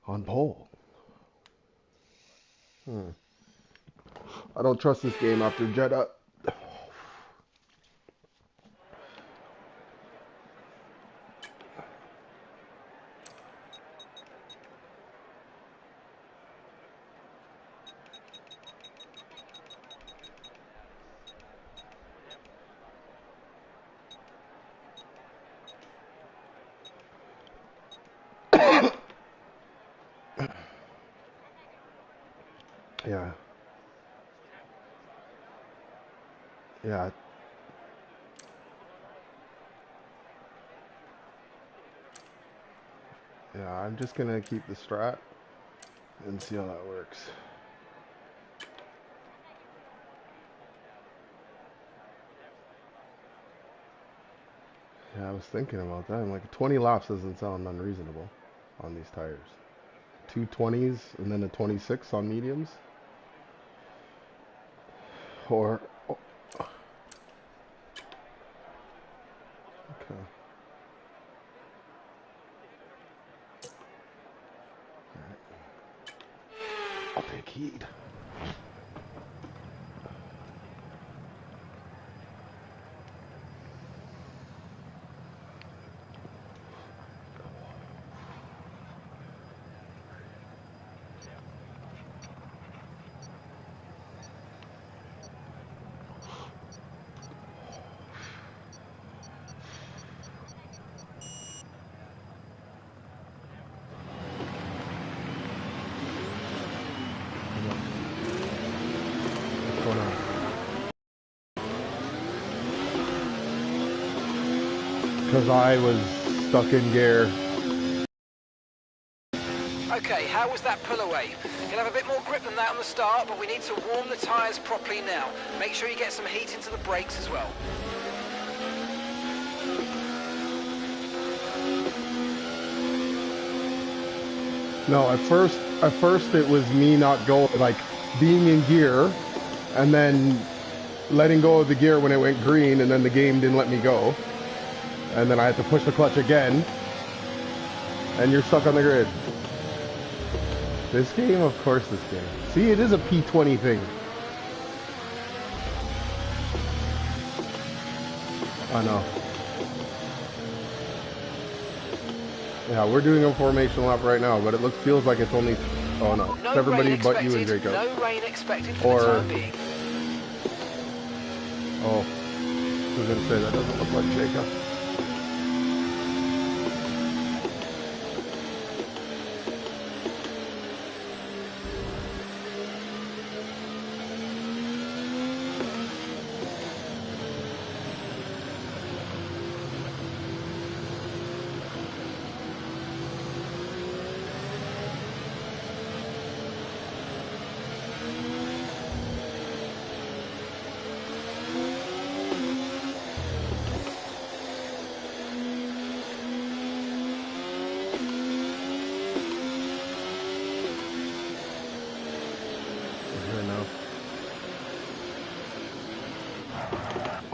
On pole. I don't trust this game after Jeddah. Yeah. Yeah. Yeah, I'm just gonna keep the strat and see how that works. Yeah, I was thinking about that. I'm like, 20 laps doesn't sound unreasonable on these tires. Two 20s and then a 26 on mediums. Or, oh, okay. I'll take heed. What's going on? Because I was stuck in gear. Okay, how was that pull away? You'll have a bit more grip than that on the start, but we need to warm the tyres properly now. Make sure you get some heat into the brakes as well. No, at first it was me not going, like being in gear, and then letting go of the gear when it went green, and then the game didn't let me go, and then I had to push the clutch again, and you're stuck on the grid. This game, of course, this game. See, it is a P20 thing. I know. Yeah, we're doing a formation lap right now, but it feels like it's only. Oh no, it's everybody but you and Jacob. No rain expected for the time being. Oh, I was gonna say that doesn't look like Jacob.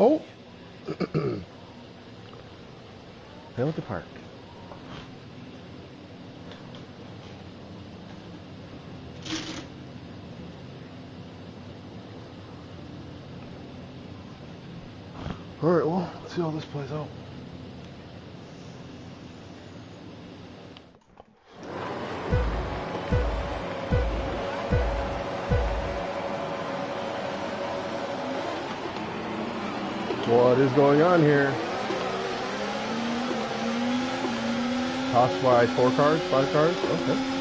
Oh! Failed to park. Alright, well, let's see how this plays out. What is going on here? Tossed by 4 cars, 5 cars? Okay.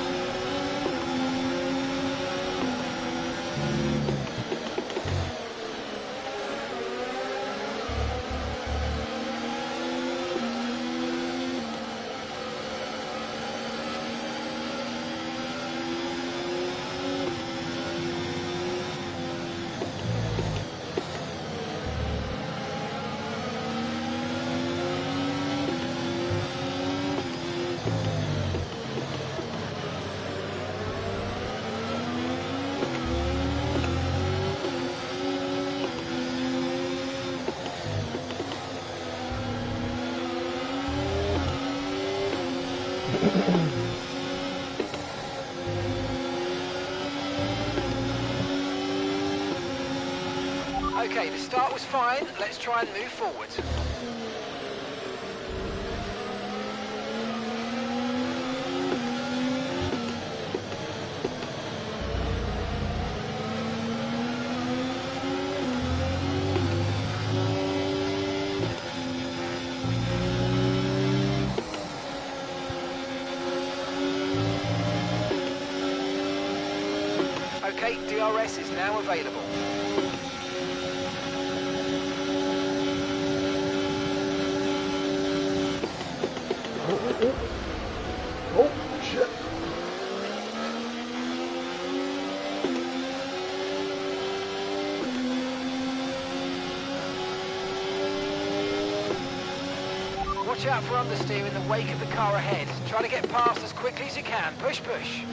Okay, the start was fine. Let's try and move forward. Okay, DRS is now available. Oh, shit. Watch out for understeer in the wake of the car ahead. Try to get past as quickly as you can. Push, push.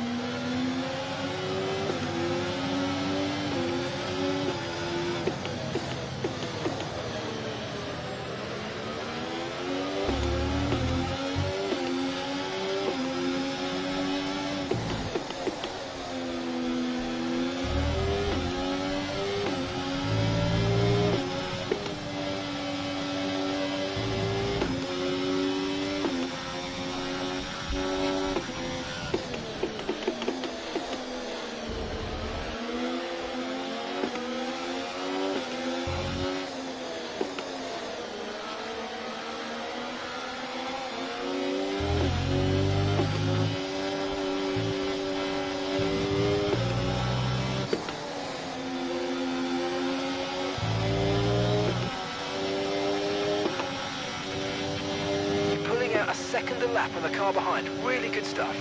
A second a lap on the car behind. Really good stuff.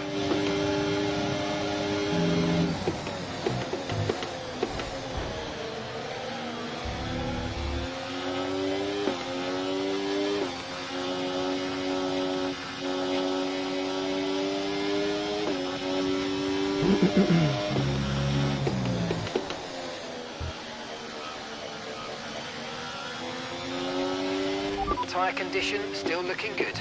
Tyre condition still looking good.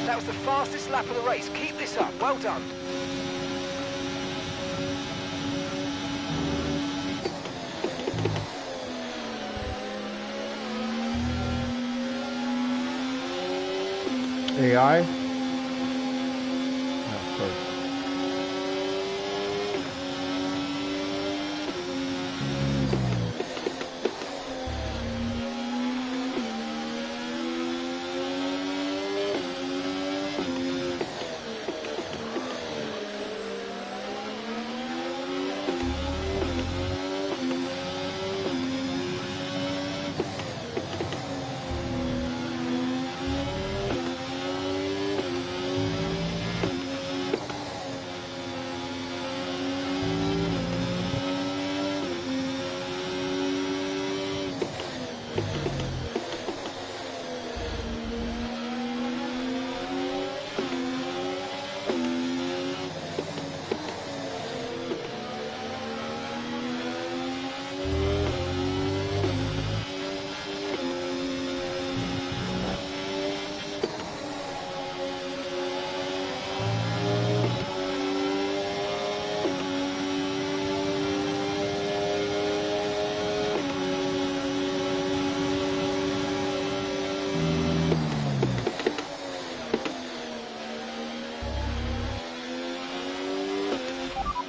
That was the fastest lap of the race. Keep this up. Well done. AI? Oh, sorry.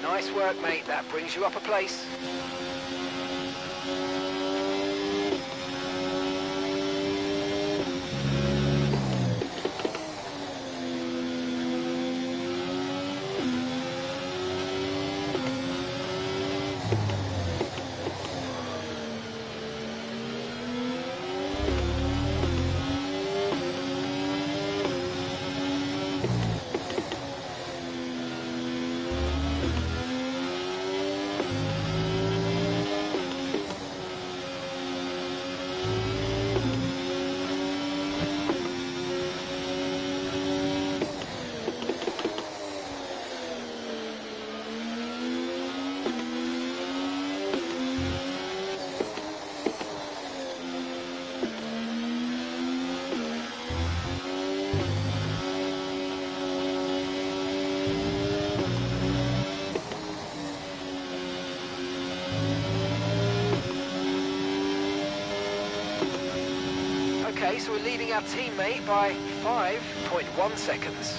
Nice work, mate. That brings you up a place. so we're leading our teammate by 5.1 seconds.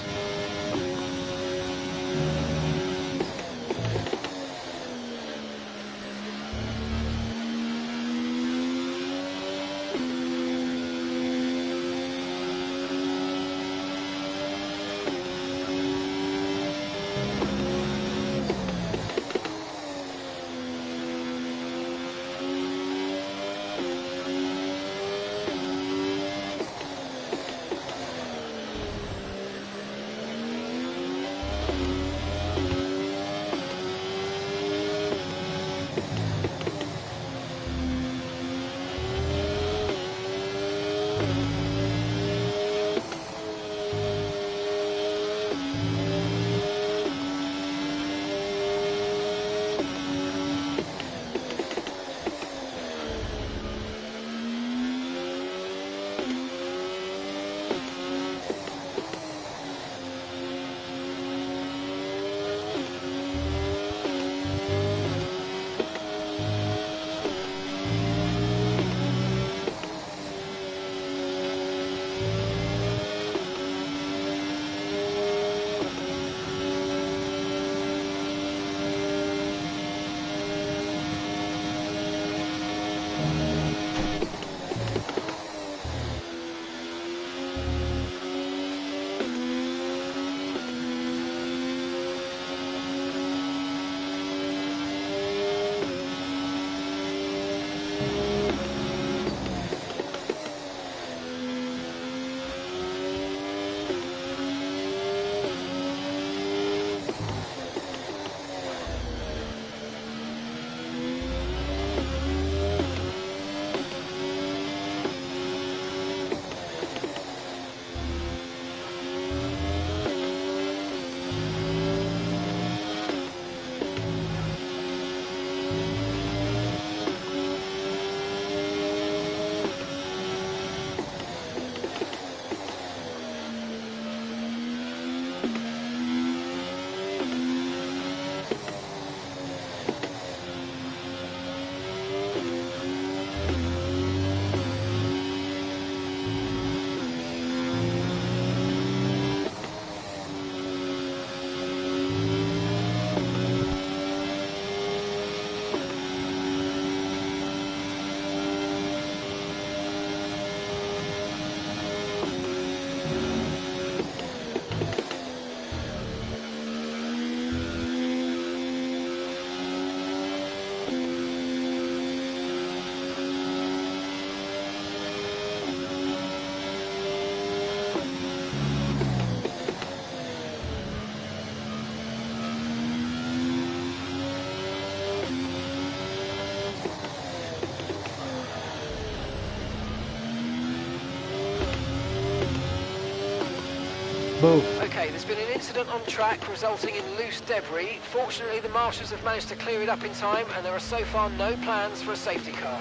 Boom. Okay, there's been an incident on track resulting in loose debris. Fortunately, the marshals have managed to clear it up in time, and there are so far no plans for a safety car.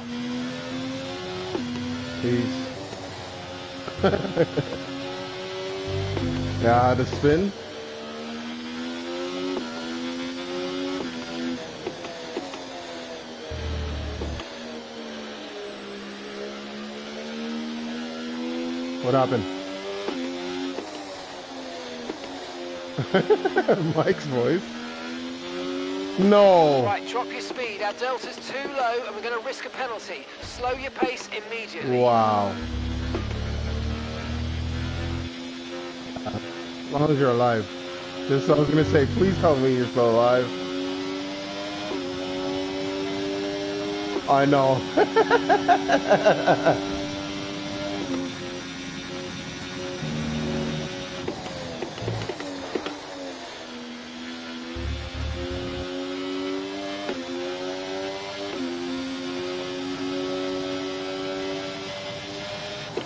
Peace. Yeah, the spin. What happened? Mike's voice. No. Right, drop your speed. Our delta's too low and we're going to risk a penalty. Slow your pace immediately. Wow. As long as you're alive. Just I was gonna say, please tell me you're still alive. I know.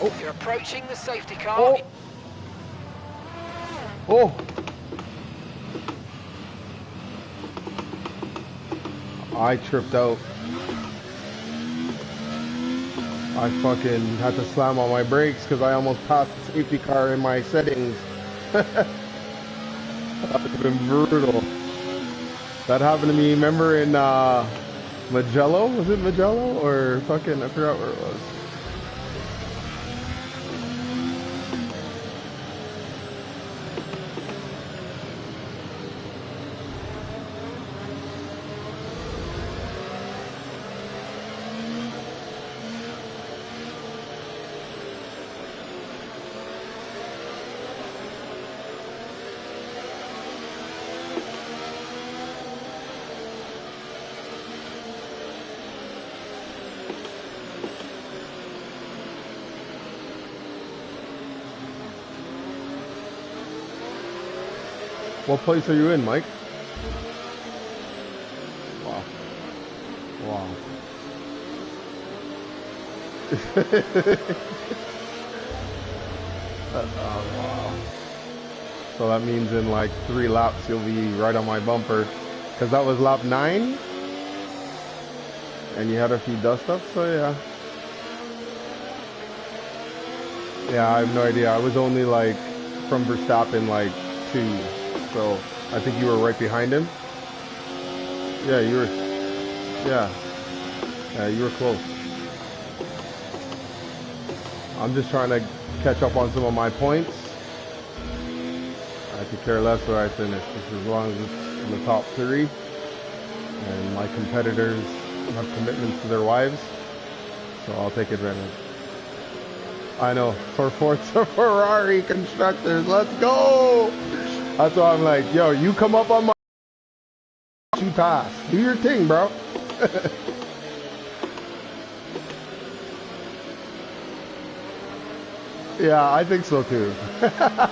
Oh. You're approaching the safety car. Oh. Oh. I tripped out. I fucking had to slam on my brakes because I almost passed the safety car in my settings. That would have been brutal. That happened to me, remember in Magello? Was it Magello? Or fucking, I forgot where it was. What place are you in, Mike? Wow. Wow. Wow. So that means in like 3 laps you'll be right on my bumper. Because that was lap 9. And you had a few dust ups, so yeah. Yeah, I have no idea. I was only like from Verstappen like 2. So I think you were right behind him. Yeah, you were. Yeah. Yeah, you were close. I'm just trying to catch up on some of my points. I could care less where I finish, just as long as it's in the top 3. And my competitors have commitments to their wives, so I'll take advantage. I know, for Forza Ferrari constructors, let's go! That's why I'm like, yo, you come up on my you pass. Do your thing, bro. Yeah, I think so too.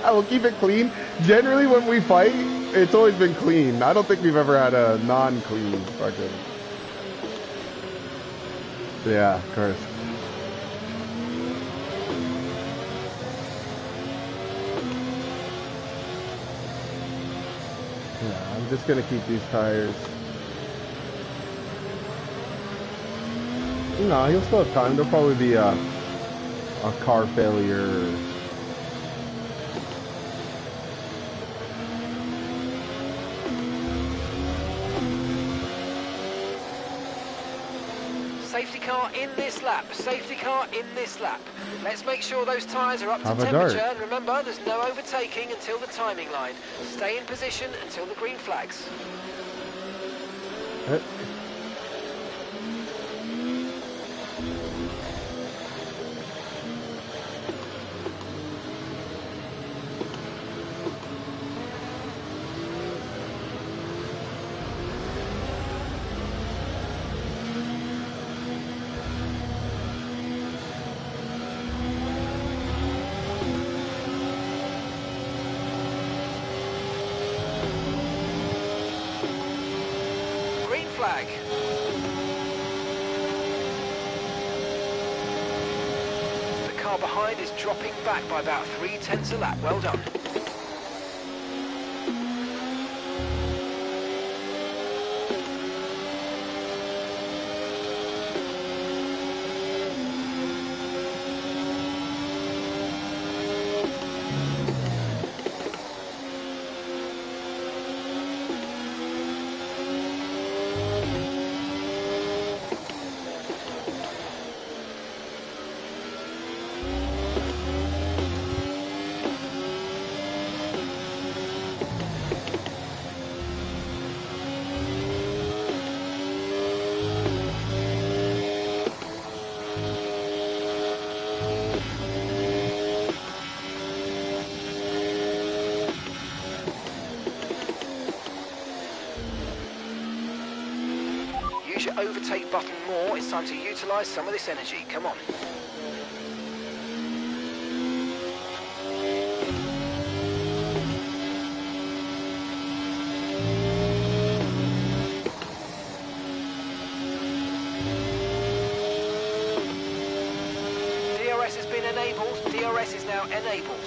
We'll keep it clean. Generally, when we fight, it's always been clean. I don't think we've ever had a non-clean fucking. Yeah, of course. Yeah, I'm just gonna keep these tires. No, he'll still have time. There'll probably be a car failure. Safety car in this lap. Safety car in this lap. Let's make sure those tyres are up to Have a temperature. dart. And remember, there's no overtaking until the timing line. Stay in position until the green flags. Green flag. The car behind is dropping back by about 0.3 a lap. Well done. Use your overtake button more. It's time to utilise some of this energy. Come on. DRS has been enabled. DRS is now enabled.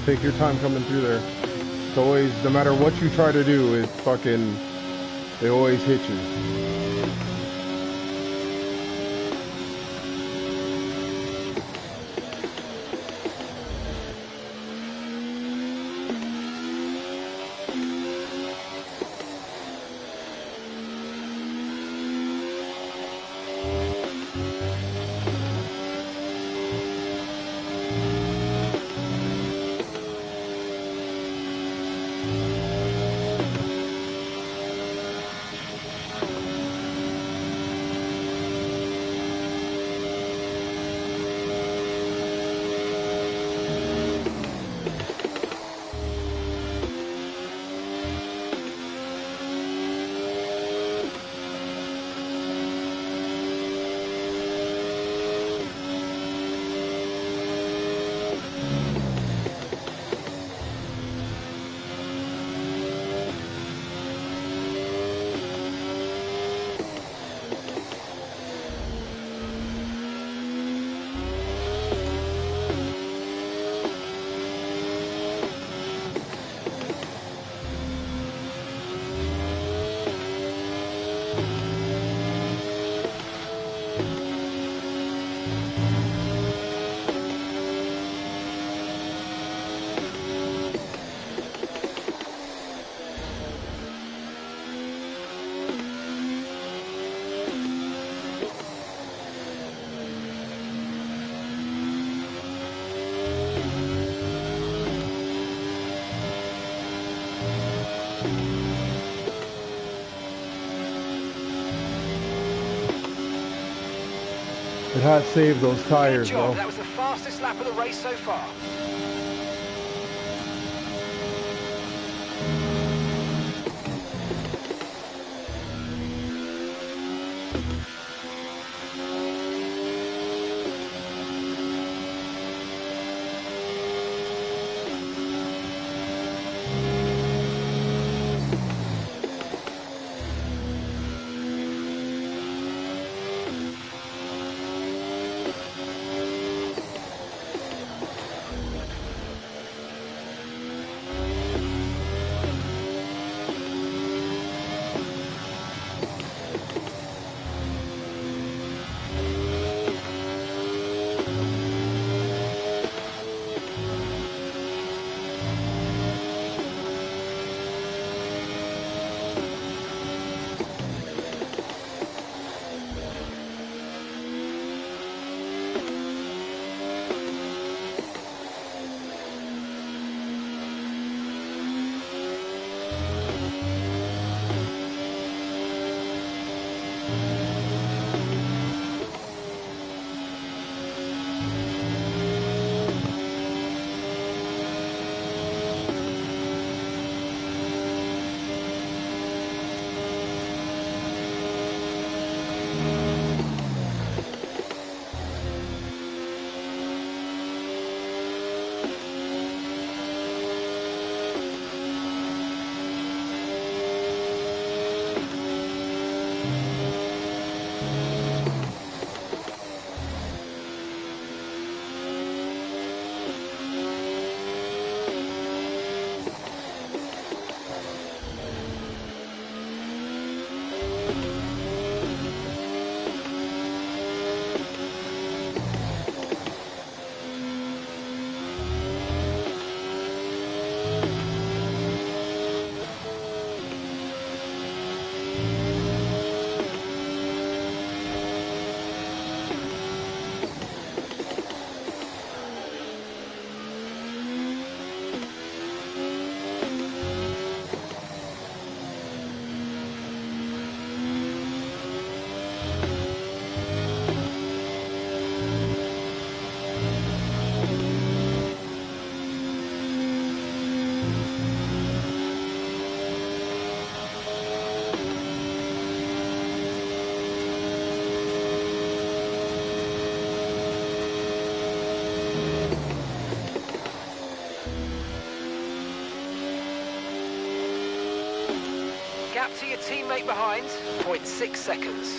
Take your time coming through there. It's always, no matter what you try to do, it's fucking, they always hit you. It has saved those Good tires, job. though. That was the fastest lap of the race so far. Gap to your teammate behind, 0.6 seconds.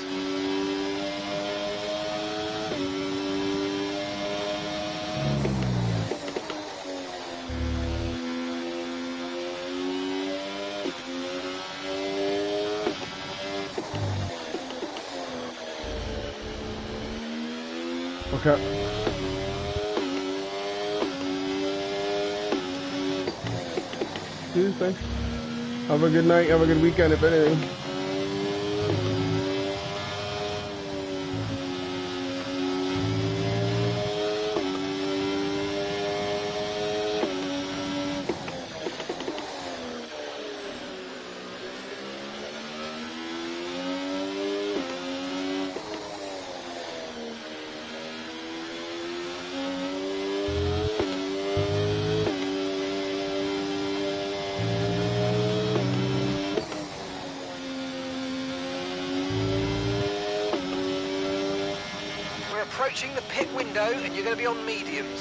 Okay. Tuesday. Have a good night. Have a good weekend, if anything. We're approaching the pit window and you're going to be on mediums.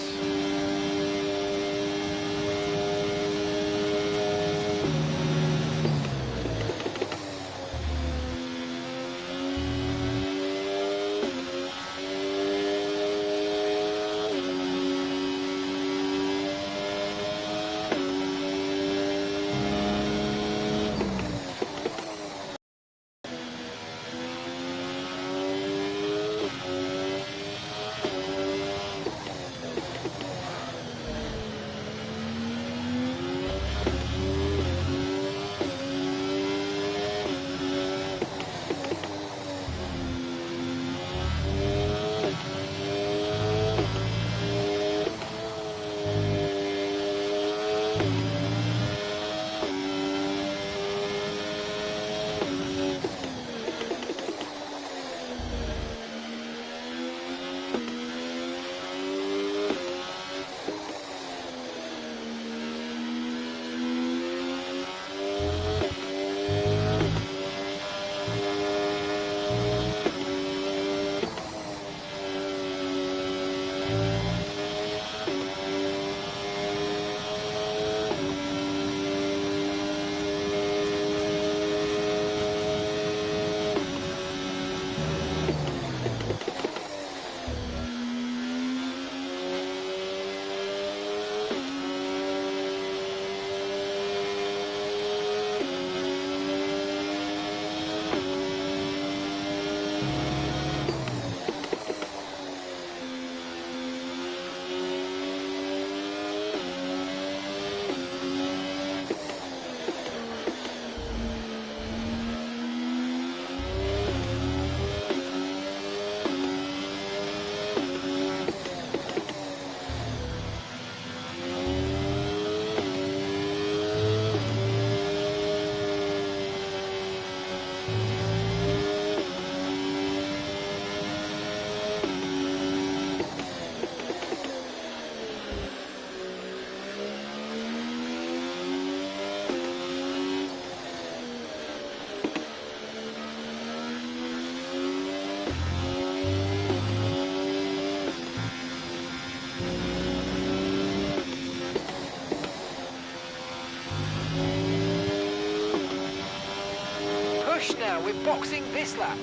push now. We're boxing this lap.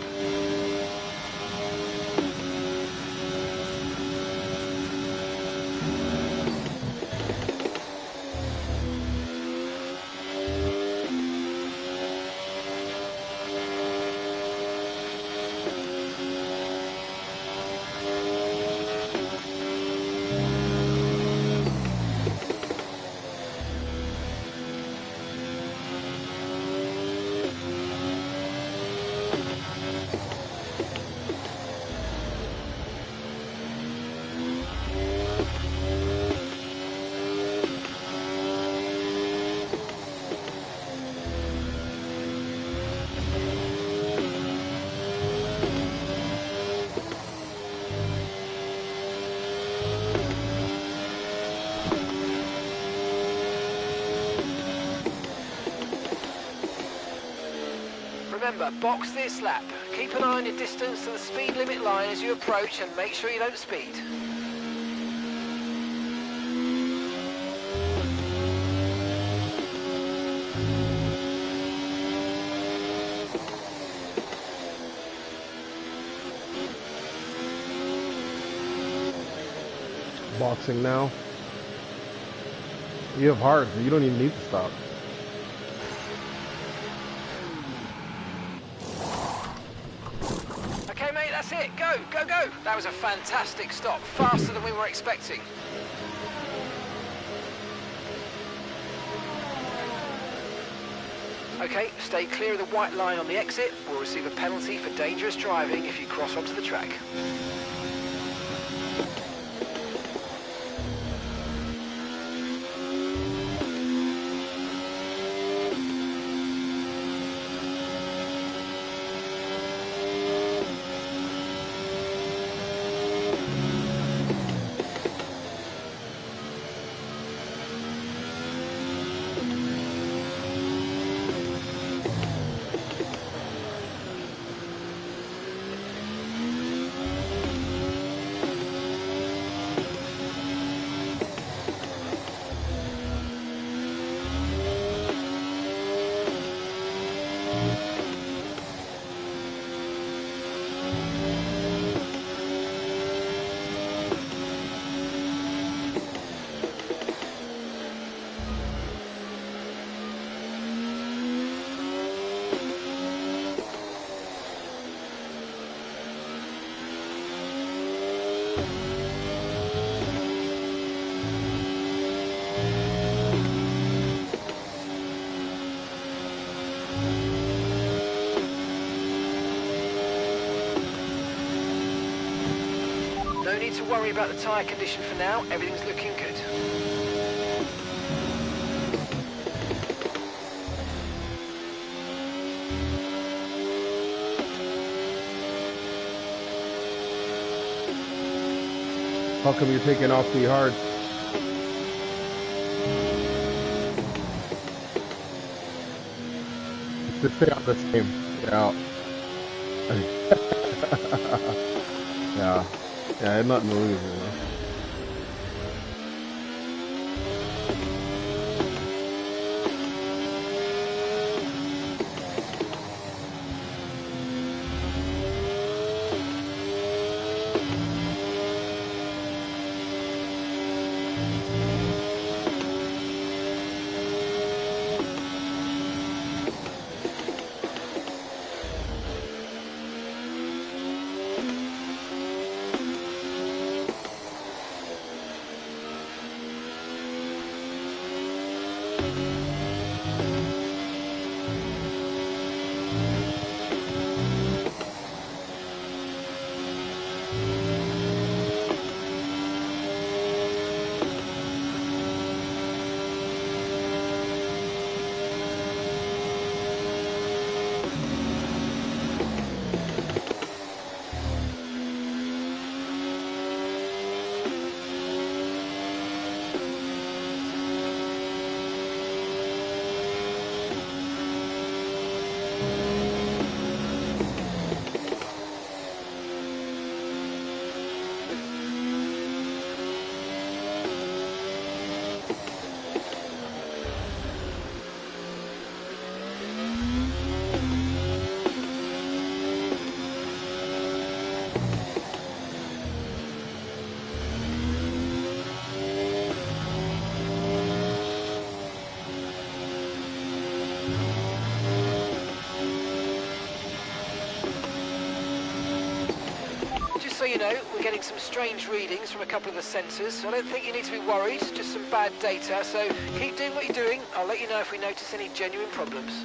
Remember, box this lap. Keep an eye on your distance to the speed limit line as you approach and make sure you don't speed. Boxing now. You have hard, so you don't even need to stop. Okay, mate, that's it. Go, go, go. That was a fantastic stop. Faster than we were expecting. Okay, stay clear of the white line on the exit. We'll receive a penalty for dangerous driving if you cross onto the track. No need to worry about the tyre condition for now. Everything's looking good. How come you're taking off the hard? Just stay on the same. Yeah. Yeah. Yeah, I had nothing to lose, you know. you know, we're getting some strange readings from a couple of the sensors, so I don't think you need to be worried, just some bad data, so keep doing what you're doing. I'll let you know if we notice any genuine problems.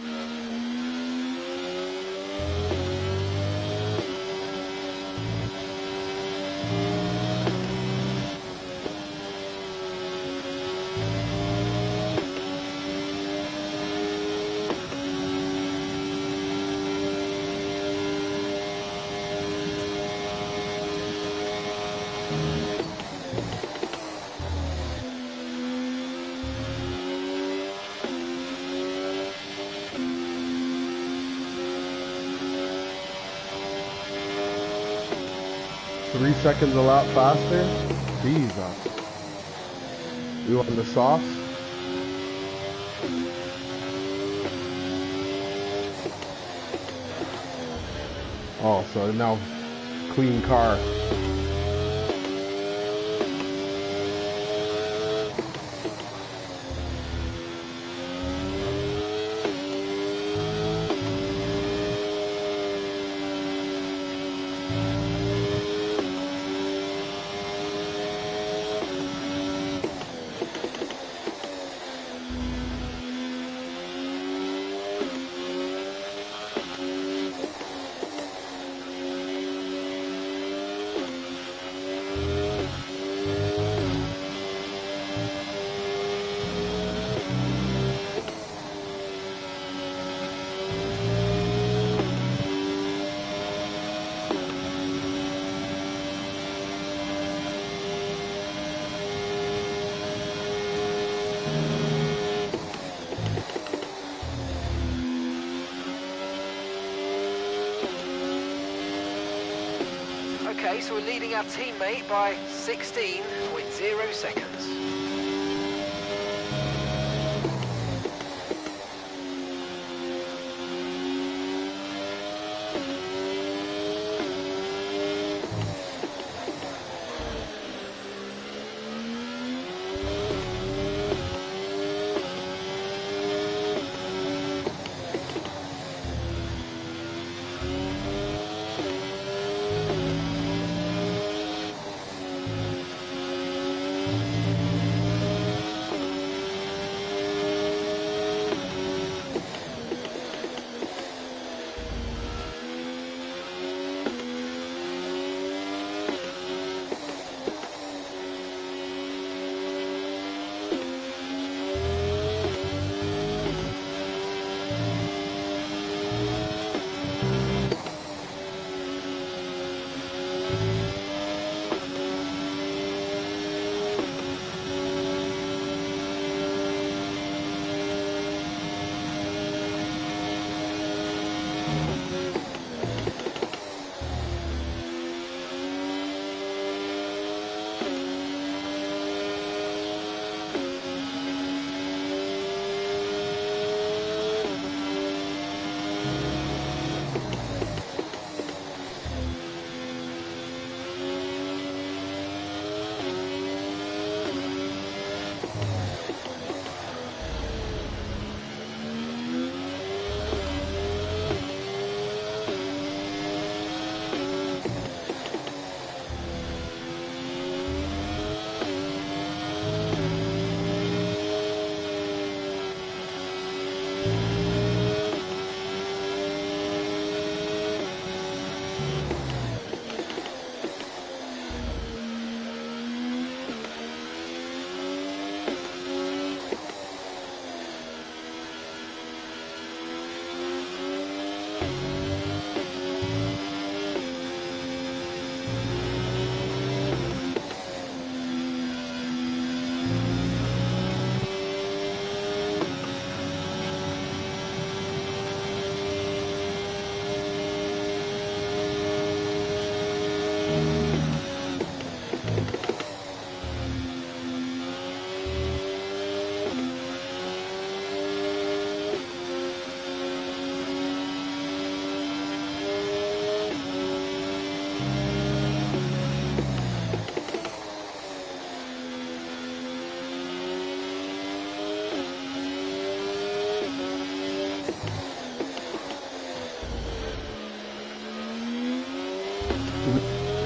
3 seconds a lap faster? Jesus. You want the sauce? Oh, so now clean car. Okay, so we're leading our teammate by 16.0 seconds.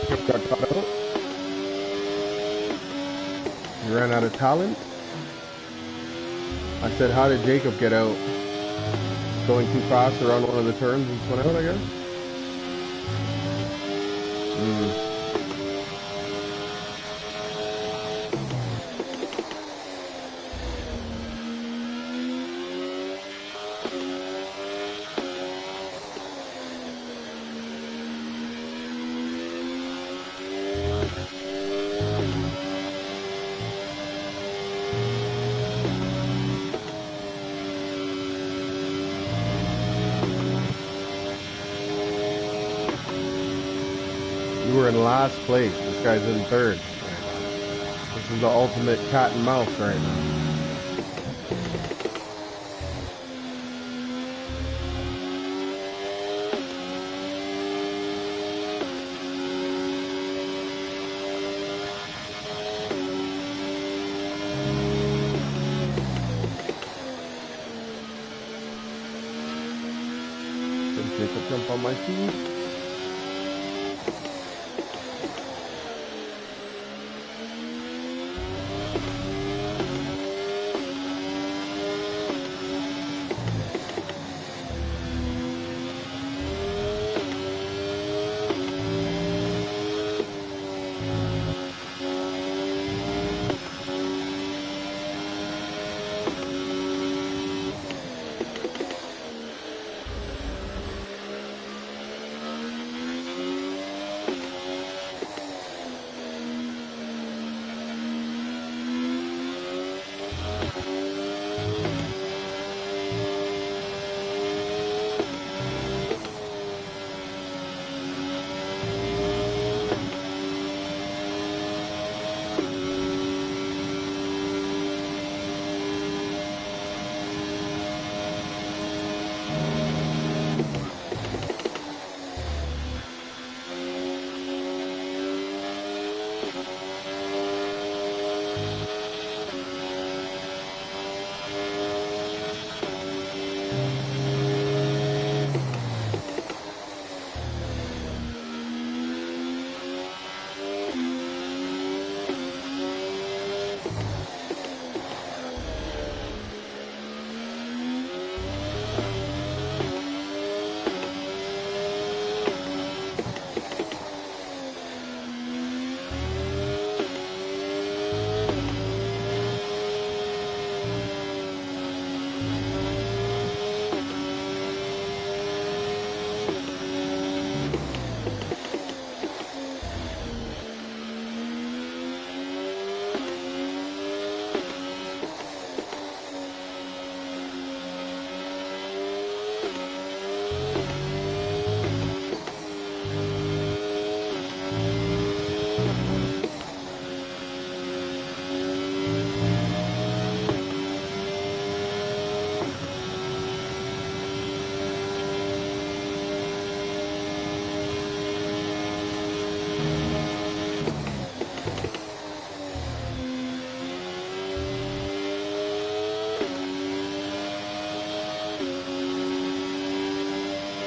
Jacob got caught out. He ran out of talent. I said, how did Jacob get out? Going too fast around one of the turns and spun out, I guess? You were in last place. This guy's in third. This is the ultimate cat and mouse right now. Did Jacob jump on my feet?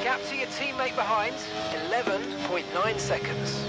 Gap to your teammate behind, 11.9 seconds.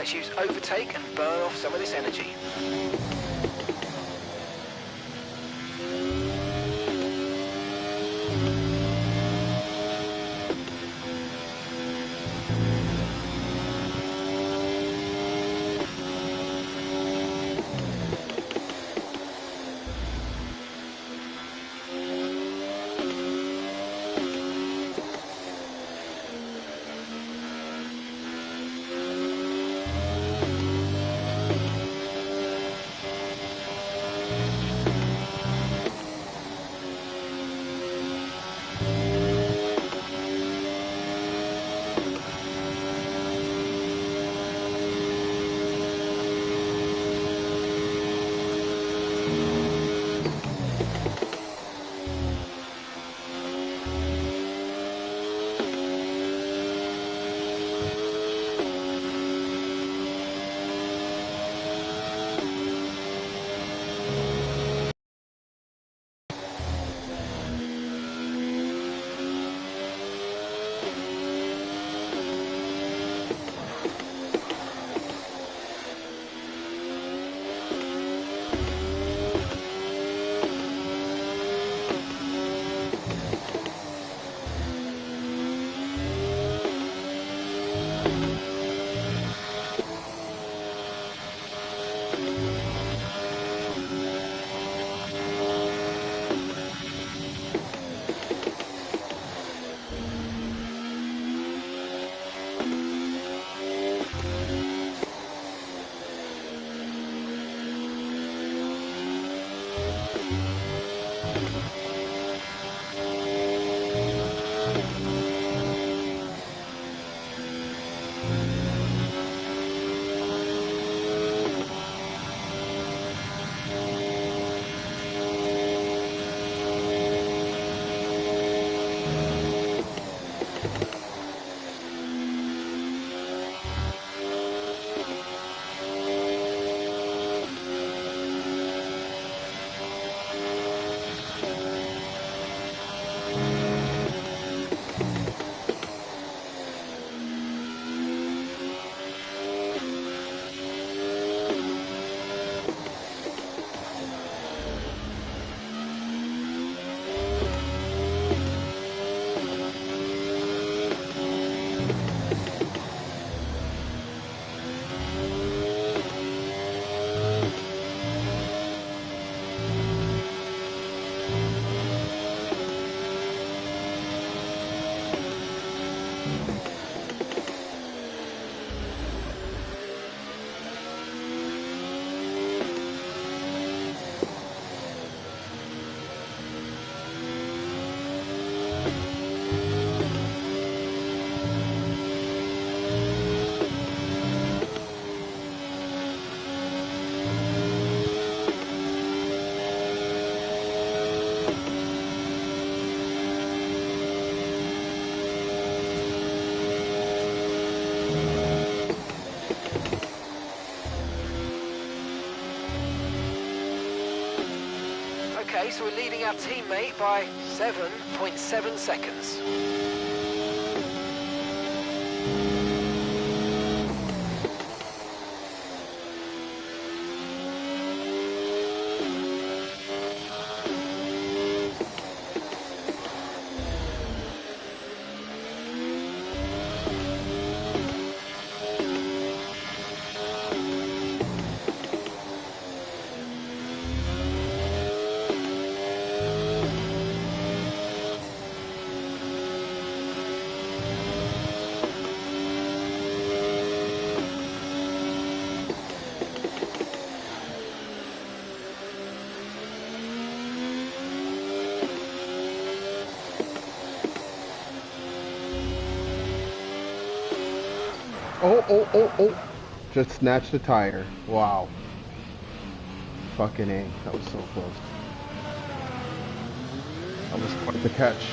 Let's use overtake and burn off some of this energy. Okay, so we're leading our teammate by 7.7 seconds. Oh. Just snatched a tire. Wow. Fucking A. That was so close. That was quite the catch.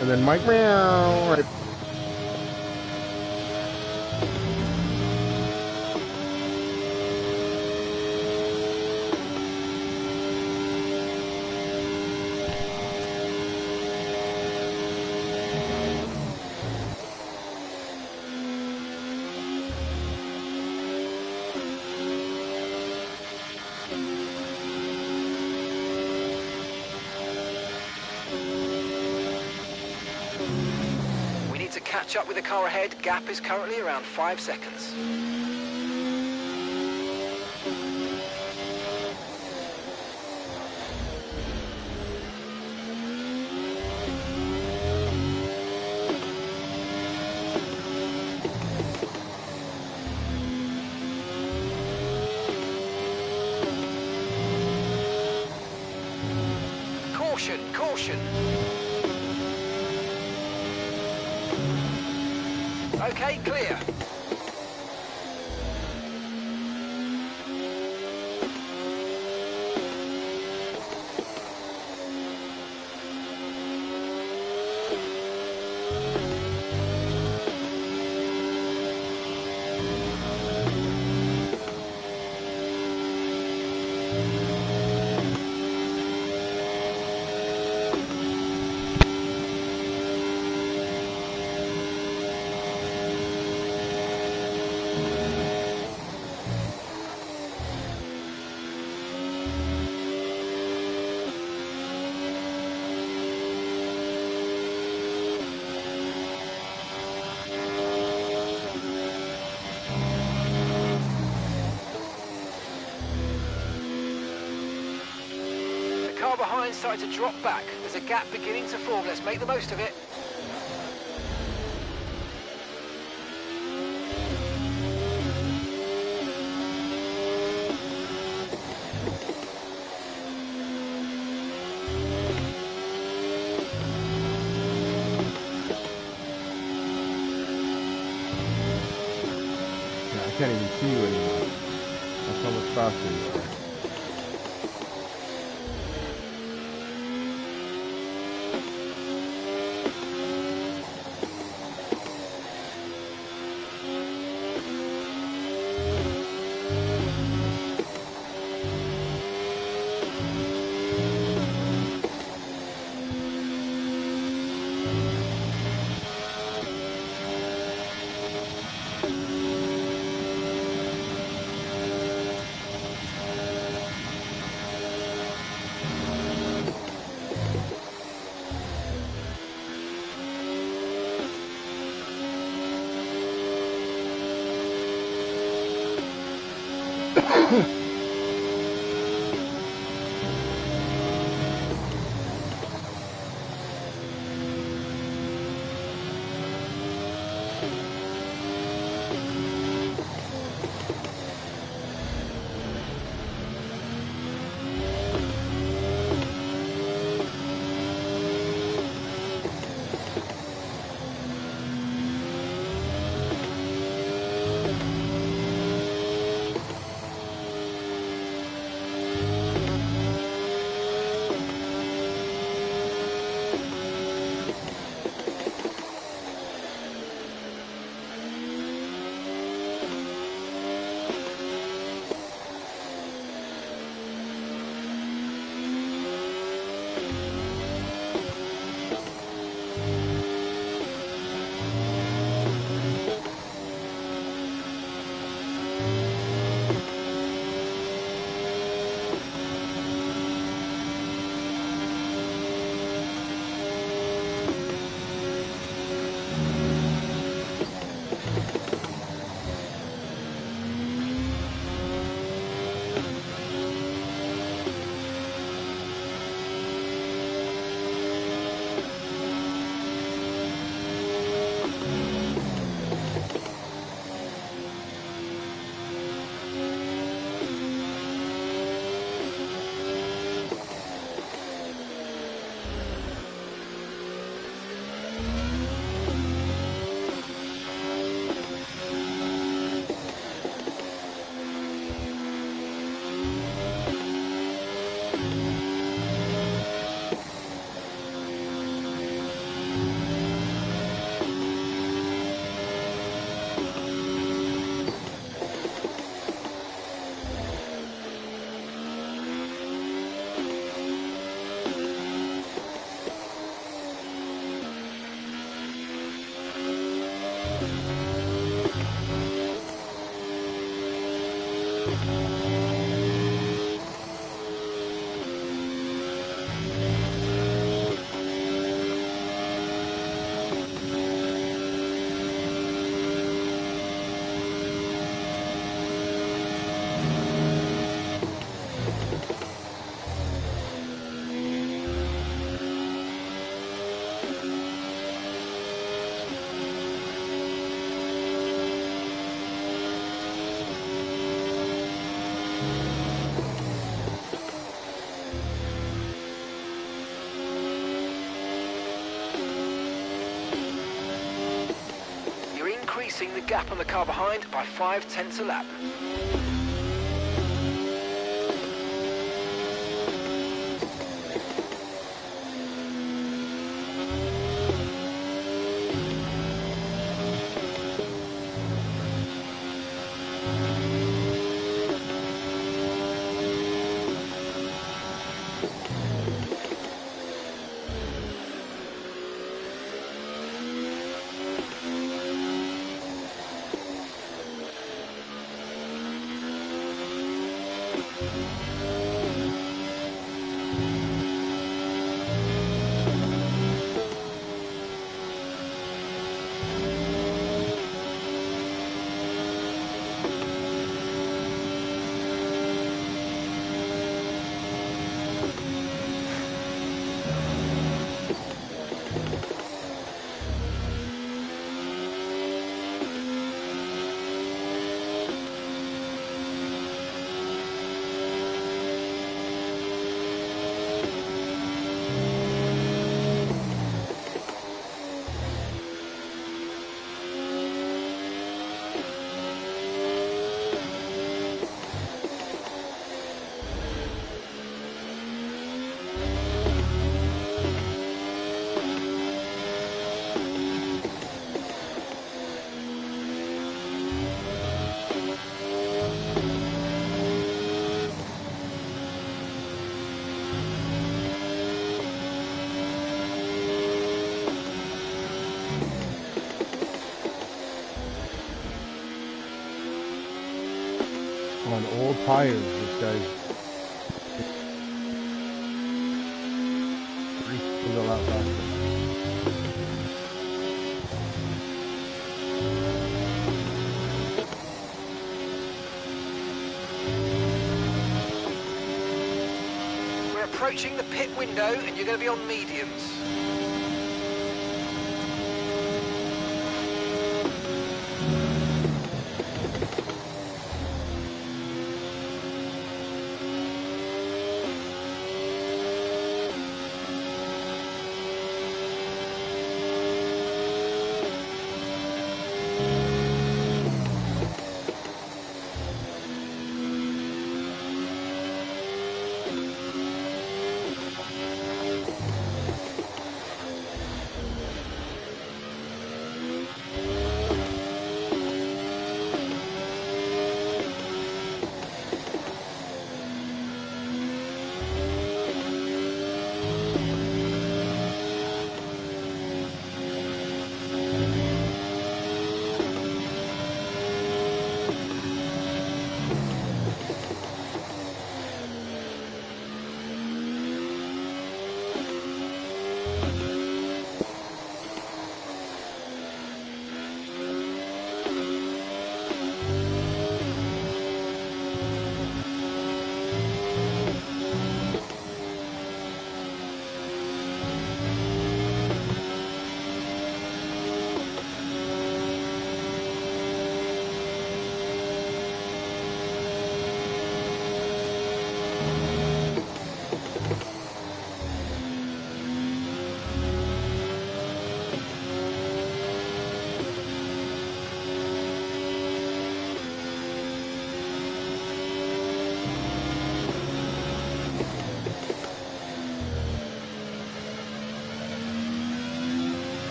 And then Mike meow right. catch up with the car ahead. Gap is currently around 5 seconds. Caution, caution. Okay, clear. Car behind started to drop back. There's a gap beginning to form. Let's make the most of it. Yeah, I can't even see you anymore. That's how much faster you are. reducing the gap on the car behind by 0.5 a lap. On old tires, this guy's a lot faster. We're approaching the pit window and you're going to be on mediums.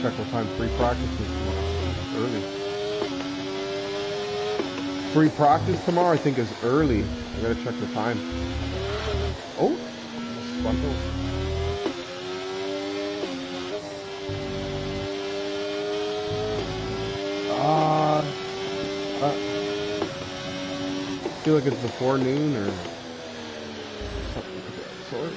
Check what time free practice is tomorrow. Early. Free practice tomorrow, I think, is early. I gotta check the time. Oh, spun those. I feel like it's before noon or something of that sort.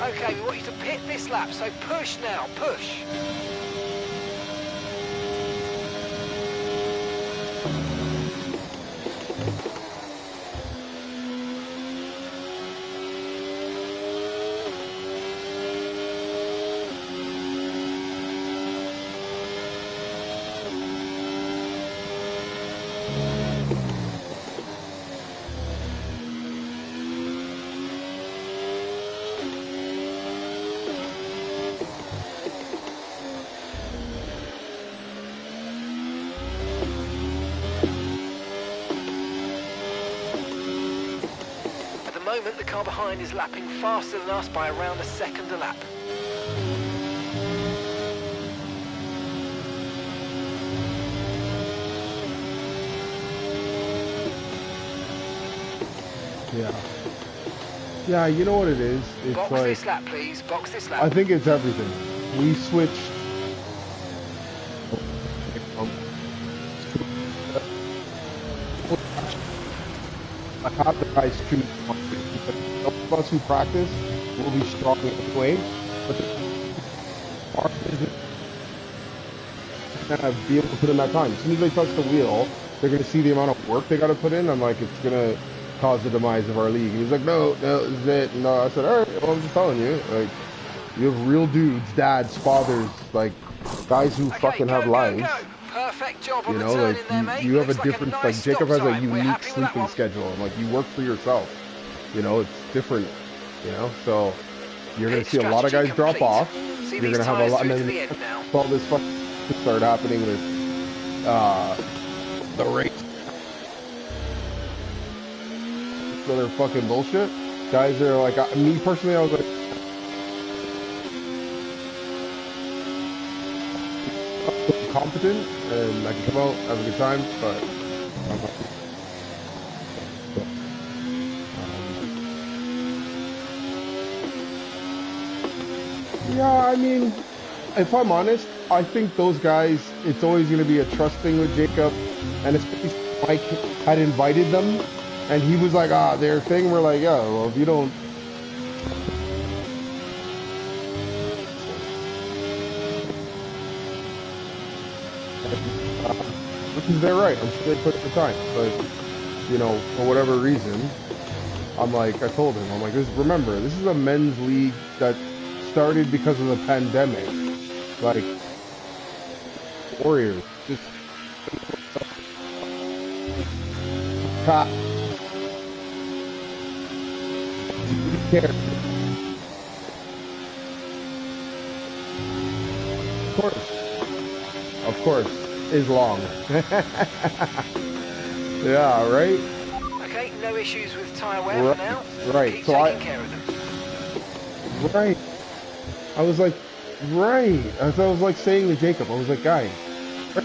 Okay, we want you to pit this lap, so push now, push. moment, the car behind is lapping faster than us by around a second a lap. Yeah. Yeah, you know what it is? It's Box like, this lap, please. Box this lap. I think it's everything. We switched. I have the guys choose. Those of us who practice will be strong anyway, but the part isn't gonna be able to put in that time. As soon as they touch the wheel, they're gonna see the amount of work they gotta put in. I'm like, it's gonna cause the demise of our league. And he's like, no, this is it. No, I said, all right, well, I'm just telling you, like, you have real dudes, dads, fathers, like, guys who fucking have lives. Perfect job on You the know, turn like, in there, mate. you have a Looks different, nice like, Jacob stop has a time. We're unique happy with that sleeping one. schedule. And, like, you work for yourself. You know, it's different, you know, so you're going to see a lot of guys drop off. You're going to have a lot, and then all this fucking start happening with the race. So they're fucking bullshit. Guys are like, me personally, I was like, competent and I can come out, have a good time, but I'm not. Yeah, I mean, if I'm honest, I think those guys, it's always going to be a trust thing with Jacob, and especially Mike had invited them, and he was like, their thing, we're like, yeah, well, if you don't, which is their right, I'm sure they put in the time, but, you know, for whatever reason, I'm like, I told him, I'm like, remember, this is a men's league that started because of the pandemic, like, Warriors, just, who cares? Of course, is long. Yeah, right? Okay, no issues with tyre wear for now. Right, Keep so taking care of them. Right. I was like, right. As I was like saying to Jacob, I was like, guys, I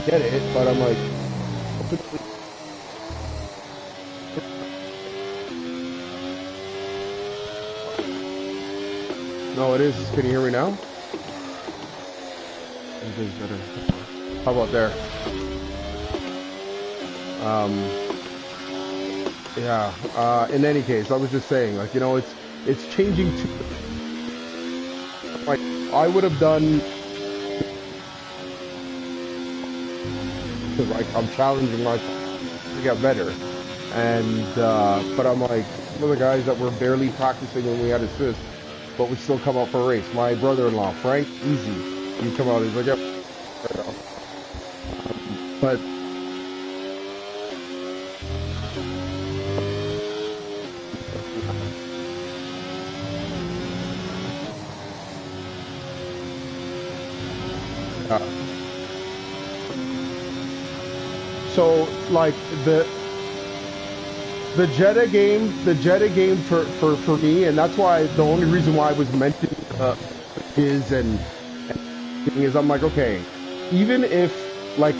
get it, but I'm like, no, it is. Can you hear me now? It is better. How about there? Yeah. In any case, I was just saying, like, you know, it's changing to, like, I would have done, like, I'm challenging myself to get better, and but I'm like, some of the guys that were barely practicing when we had assists, but would still come out for a race. My brother-in-law, Frank, easy. He'd come out, he's like, yep. But so, like, the Jetta game for me, and that's why the only reason why I was mentioning his and is I'm like, okay, even if, like,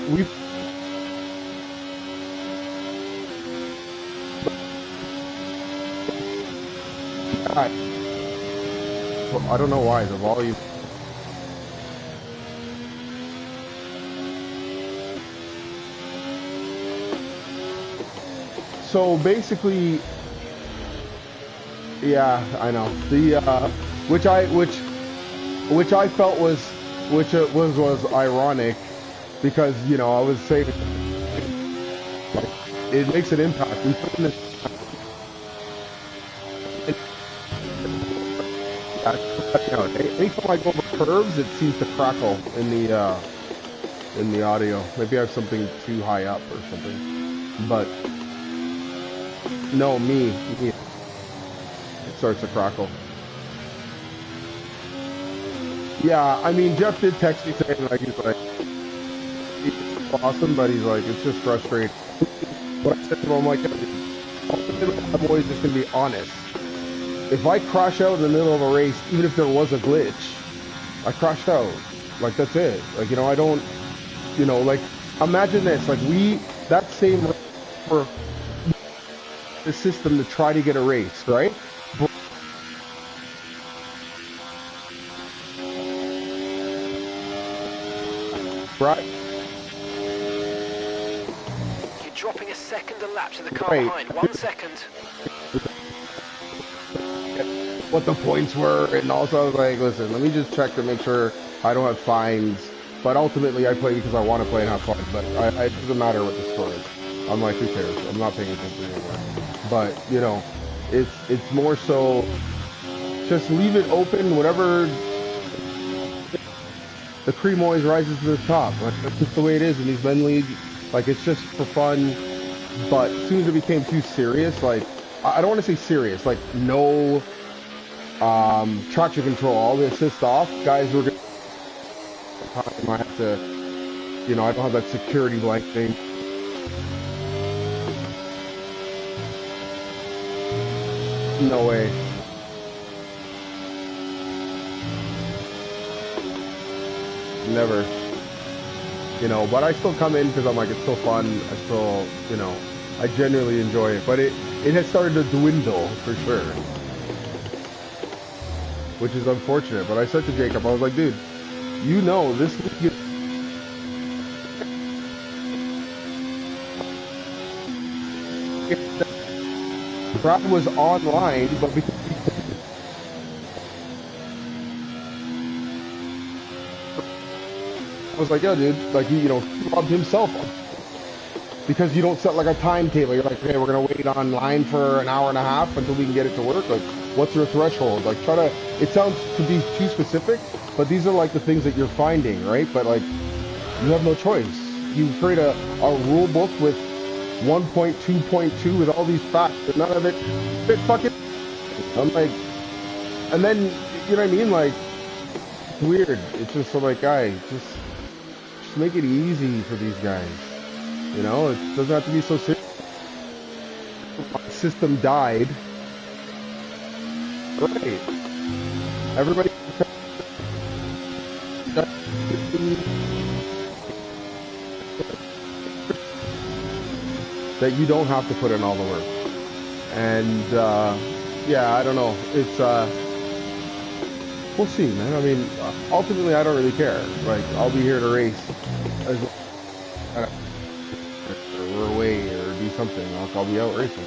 I don't know why the volume. So basically, yeah, I know the which I felt was was ironic, because, you know, I was saying it makes an impact. We put in this. You know, anytime I go over curves, it seems to crackle in the audio. Maybe I have something too high up or something, but. No, me. It starts to crackle. Yeah, I mean, Jeff did text me saying, like, he's like, awesome, but he's like, it's just frustrating. But I said to him, I'm like, I'm always just gonna be honest. If I crash out in the middle of a race, even if there was a glitch, I crashed out. Like, that's it. Like, you know, I don't, you know, like, imagine this. Like, that same for the system to try to get a race, right? Right. You're dropping a second a lap to the car Right. behind. 1 second. What the points were, and also I was like, listen, let me just check to make sure I don't have fines. But ultimately, I play because I want to play and have fun. But it doesn't matter what the score is. I'm like, who cares? I'm not paying attention anymore. But you know, it's more so just leave it open. Whatever the cream always rises to the top. Like, that's just the way it is in these men league. Like, it's just for fun. But as soon as it became too serious, like, I don't want to say serious, like no traction control, all the assist off, guys were gonna I have to, you know, I don't have that security blank thing. No way. Never. You know, but I still come in because I'm like, it's still fun. I still, you know, I genuinely enjoy it. But it has started to dwindle for sure. Which is unfortunate. But I said to Jacob, I was like, dude, you know, this league is crowd was online, but because I was like, yo, dude, like, he, you know, he robbed himself because you don't set like a timetable. You're like, okay, we're gonna wait online for an hour and a half until we can get it to work. Like, what's your threshold? Like, try to. It sounds to be too specific, but these are like the things that you're finding, right? But like, you have no choice. You create a rule book with 1.2.2 with all these facts, but none of it fit fucking. I'm like, and then you know what I mean? Like, it's weird. It's just so like, guys, just make it easy for these guys. You know, it doesn't have to be so serious. My system died. Right. Everybody. That you don't have to put in all the work. And yeah, I don't know. It's we'll see, man. I mean, ultimately, I don't really care. Like, I'll be here to race, or away, or do something. I'll be out racing.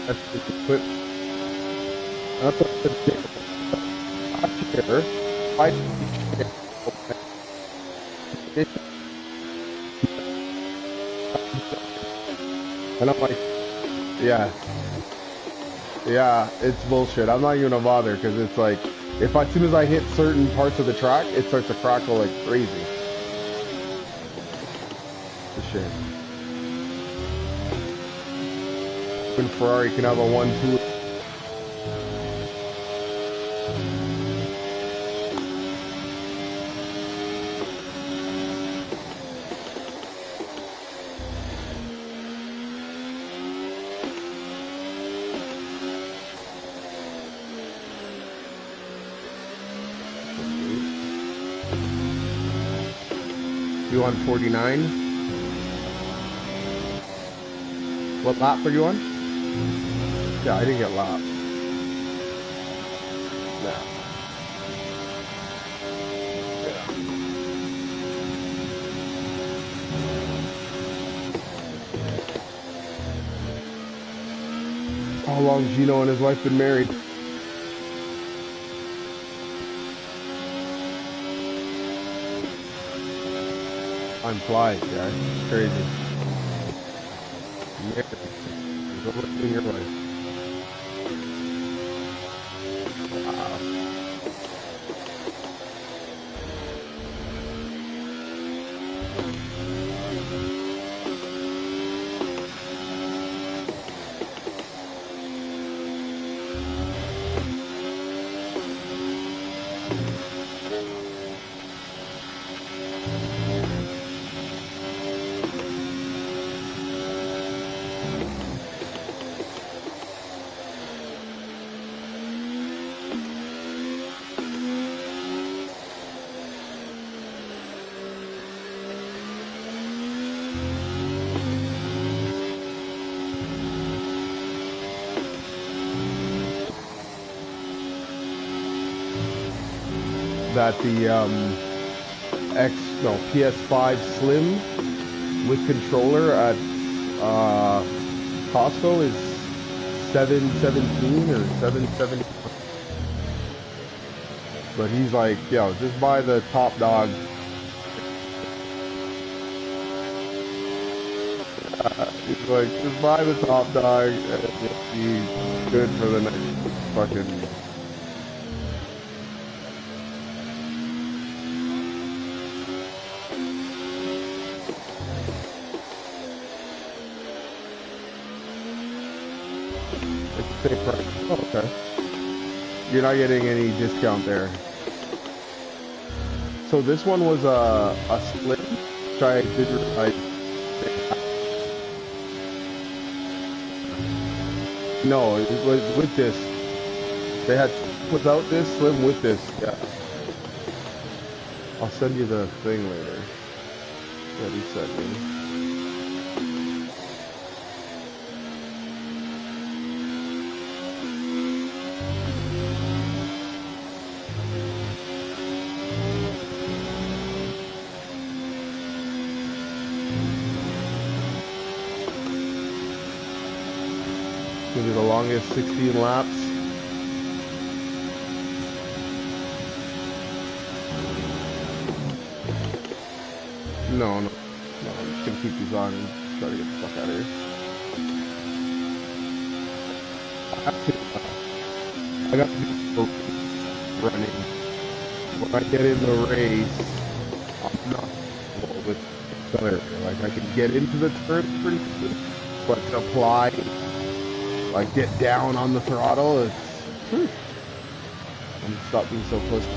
That's the clip. That's and I'm like, yeah. Yeah, it's bullshit. I'm not even gonna bother because it's like, if as soon as I hit certain parts of the track, it starts to crackle like crazy. It's a shame. When Ferrari can have a 1-2. You on 49? What lap are you on? Yeah, I didn't get lap. Yeah. How long has Gino and his wife been married? Time flies, guys. It's crazy. Married. Go look in your life. Wow. that the PS5 Slim with controller at Costco is $717 or $770. But he's like, yo, just buy the top dog. He's like, just buy the top dog and it'll be good for the next fucking. It's the same price. Oh, okay. You're not getting any discount there. So this one was a split, which I didn't realize. No, it was with this. They had without this, Slim with this. Yeah. I'll send you the thing later that he sent me. Gonna be the longest 16 laps. No, I'm just gonna keep these on and try to get the fuck out of here. I got to do running. When I get in the race, I'm not with accelerator. Like I can get into the turn pretty quick, but to apply, like get down on the throttle, it's. I'm gonna stop being so close.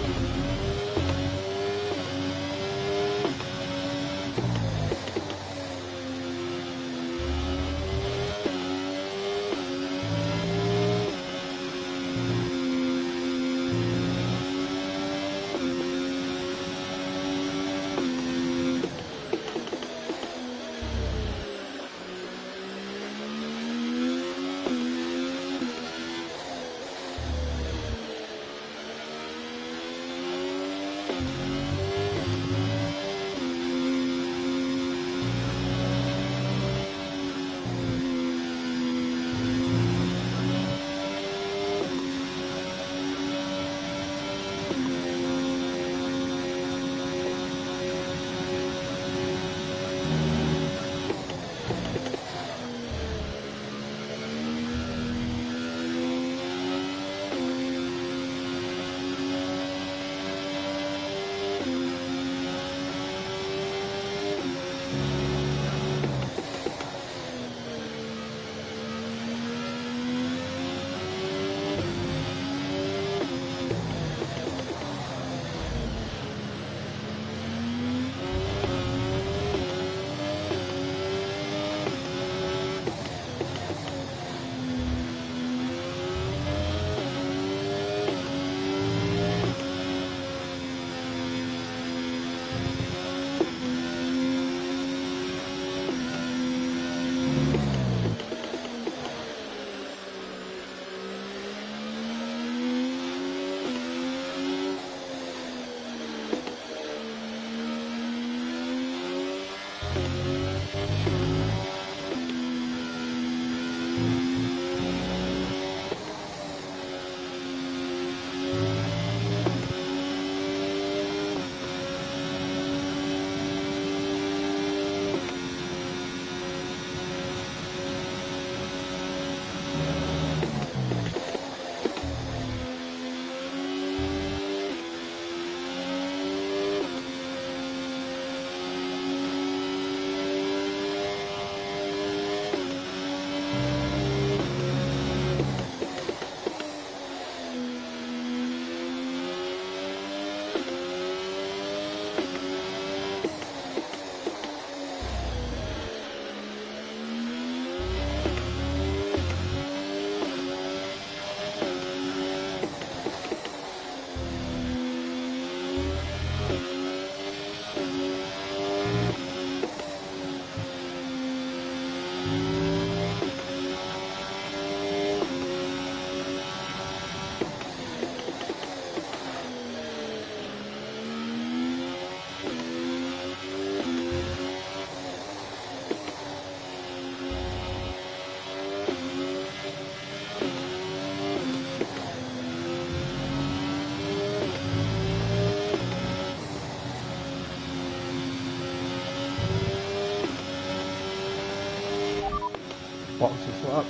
Pause this lap.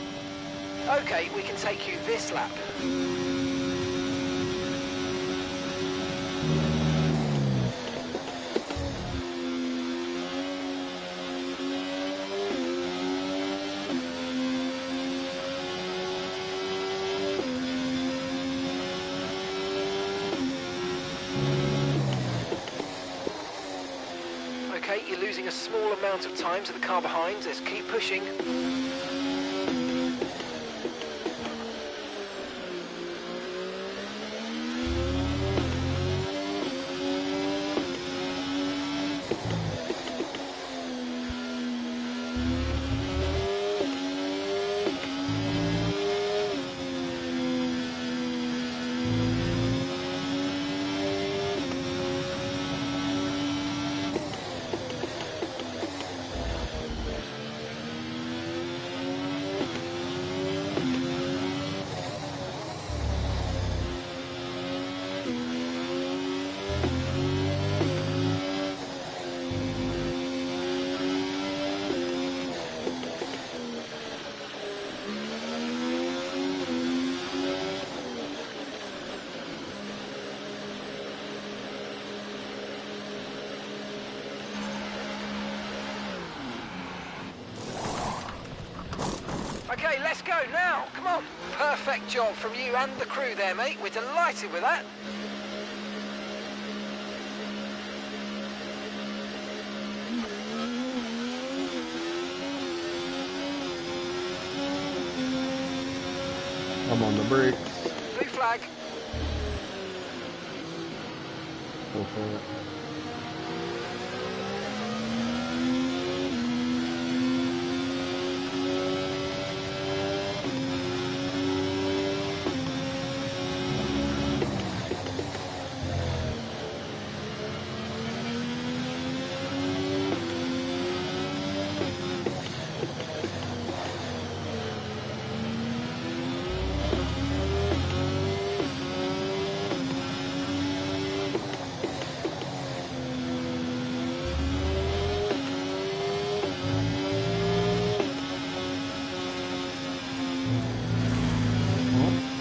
Okay, we can take you this lap. Okay, you're losing a small amount of time to the car behind. Let's keep pushing. Okay, let's go now. Come on. Perfect job from you and the crew there, mate. We're delighted with that. I'm on the brakes. Blue flag. Go for it.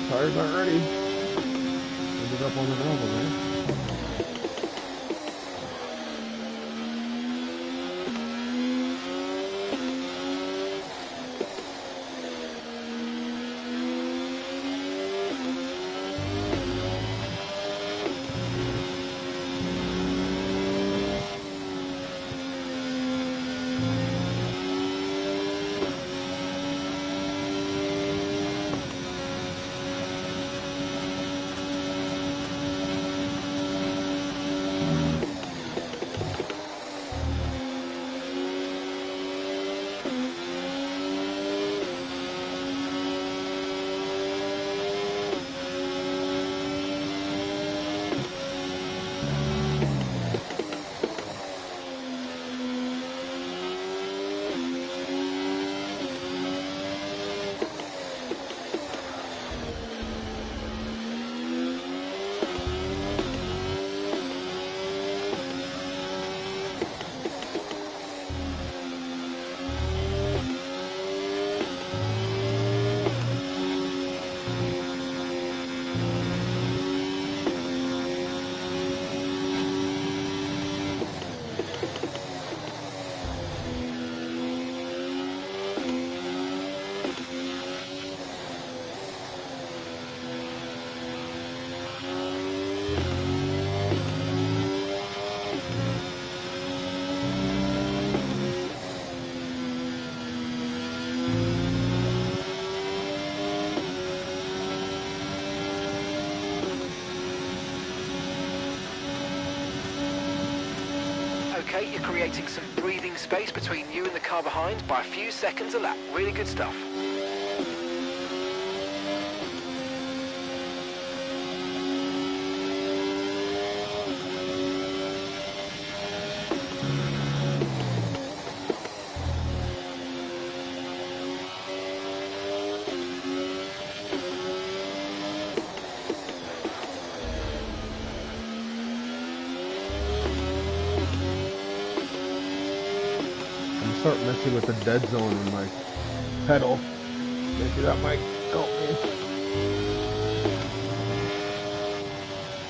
Tires aren't ready. Ended up on the gravel, man. Okay, you're creating some breathing space between you and the car behind by a few seconds a lap. Really good stuff. Start messing with the dead zone in my pedal. Maybe that might help me.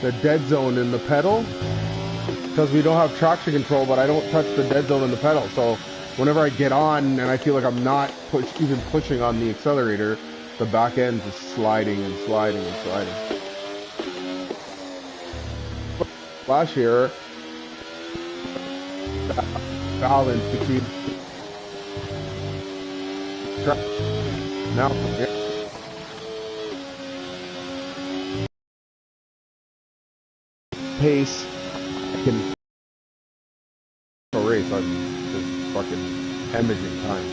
The dead zone in the pedal, because we don't have traction control, but I don't touch the dead zone in the pedal. So whenever I get on and I feel like I'm not even pushing on the accelerator, the back end is sliding and sliding and sliding. Last year, balance between now pace I can race. I'm just fucking hemorrhaging time.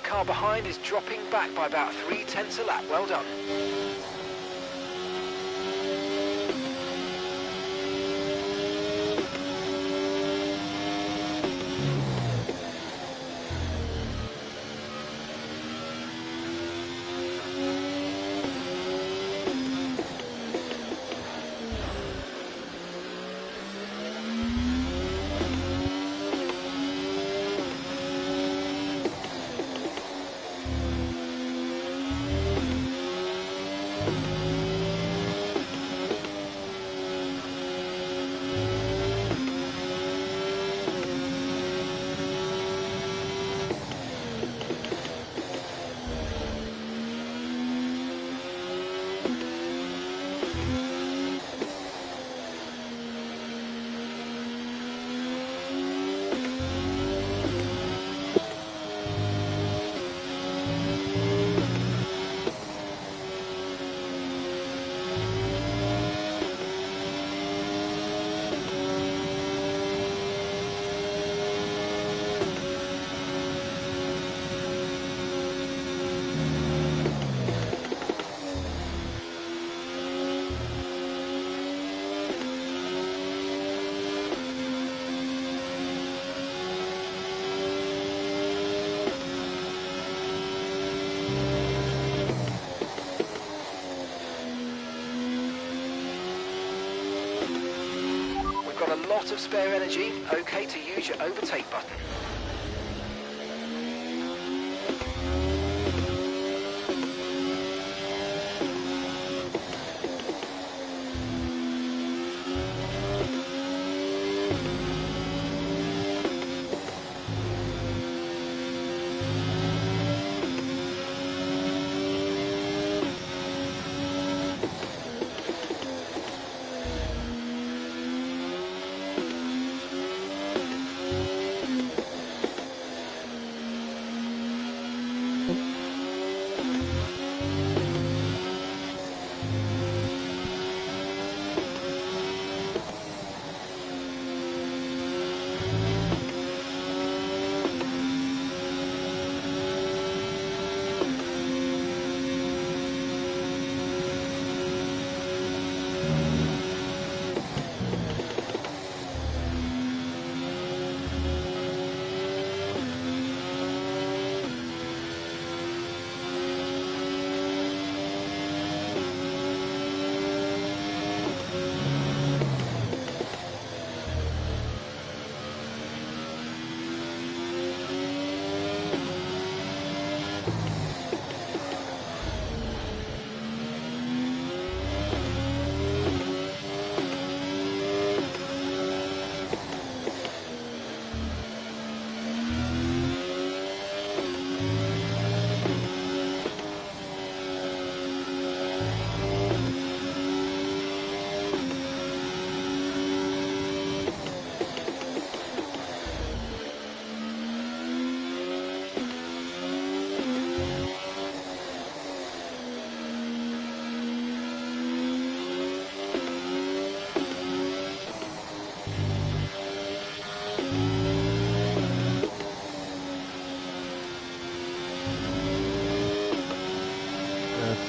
Car behind is dropping back by about 3/10 a lap. Well done. We've got a lot of spare energy. Okay to use your overtake button.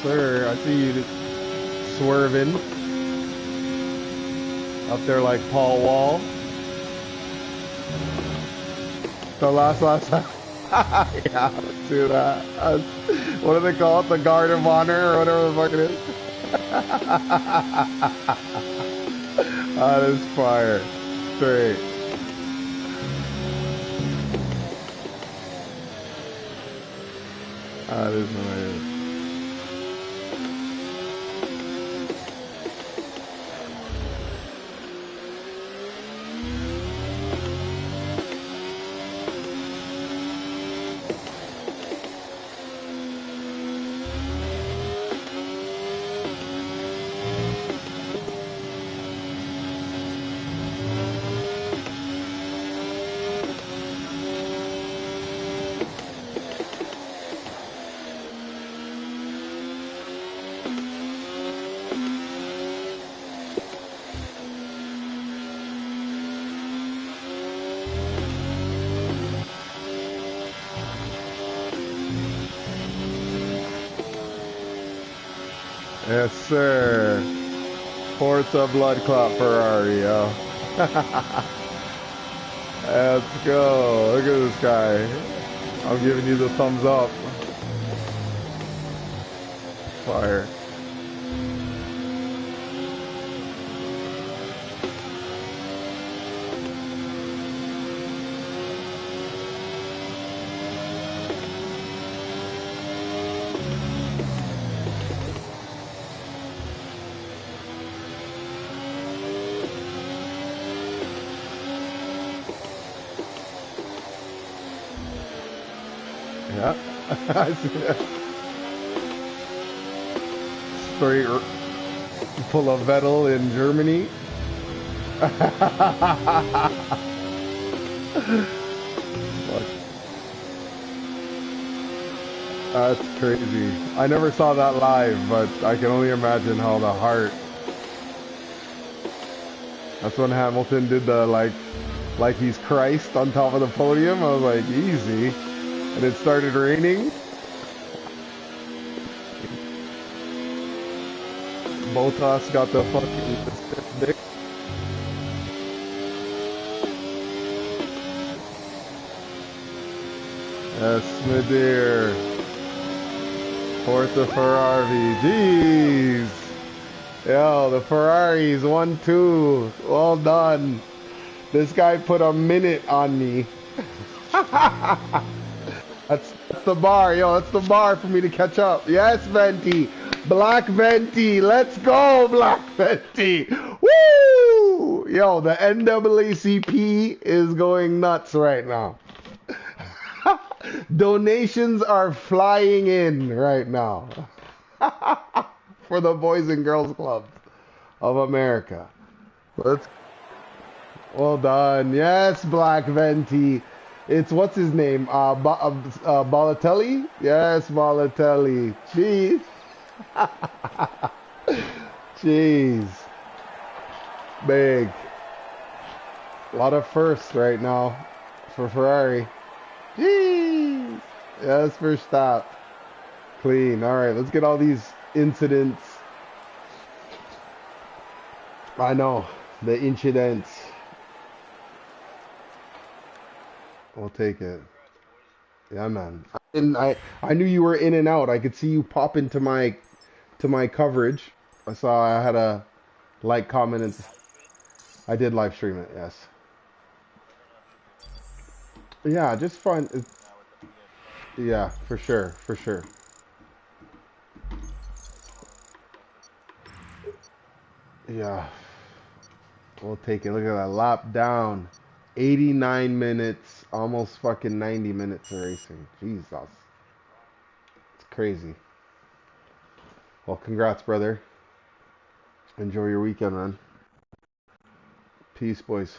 Sir, I see you swerving up there like Paul Wall. The last time. Yeah, let's do that. What do they call it? The Guard of Honor or whatever the fuck it is? That is fire. Straight. That is hilarious. Yes, sir. Forza Blood Clot Ferrari, yo. Let's go. Look at this guy. I'm giving you the thumbs up. Fire. Yeah. I see that. Straight pull a Vettel in Germany. Fuck. That's crazy. I never saw that live, but I can only imagine how the heart. That's when Hamilton did the like he's Christ on top of the podium. I was like, easy. And it started raining. Both of us got the fucking dick. Yes, my dear. Fourth the Ferrari. Jeez. Yo, the Ferraris 1-2. Well done. This guy put a minute on me. That's the bar, yo. That's the bar for me to catch up. Yes, Venti. Black Venti. Let's go, Black Venti. Woo! Yo, the NAACP is going nuts right now. Donations are flying in right now. For the Boys and Girls Club of America. Let's. Well done. Yes, Black Venti. It's what's his name? Balotelli? Yes, Balotelli. Jeez. Jeez. Big. A lot of firsts right now for Ferrari. Jeez. Yes, first stop. Clean. All right, let's get all these incidents. I know. The incidents. We'll take it. Yeah, man. I knew you were in and out. I could see you pop into my coverage. I saw I had a like, comment, and I did live stream it. Yes. Yeah, just fun. Yeah, for sure, for sure. Yeah, we'll take it. Look at that lap down. 89 minutes, almost fucking 90 minutes of racing. Jesus. It's crazy. Well, congrats, brother. Enjoy your weekend, man. Peace, boys.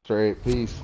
Straight. Peace.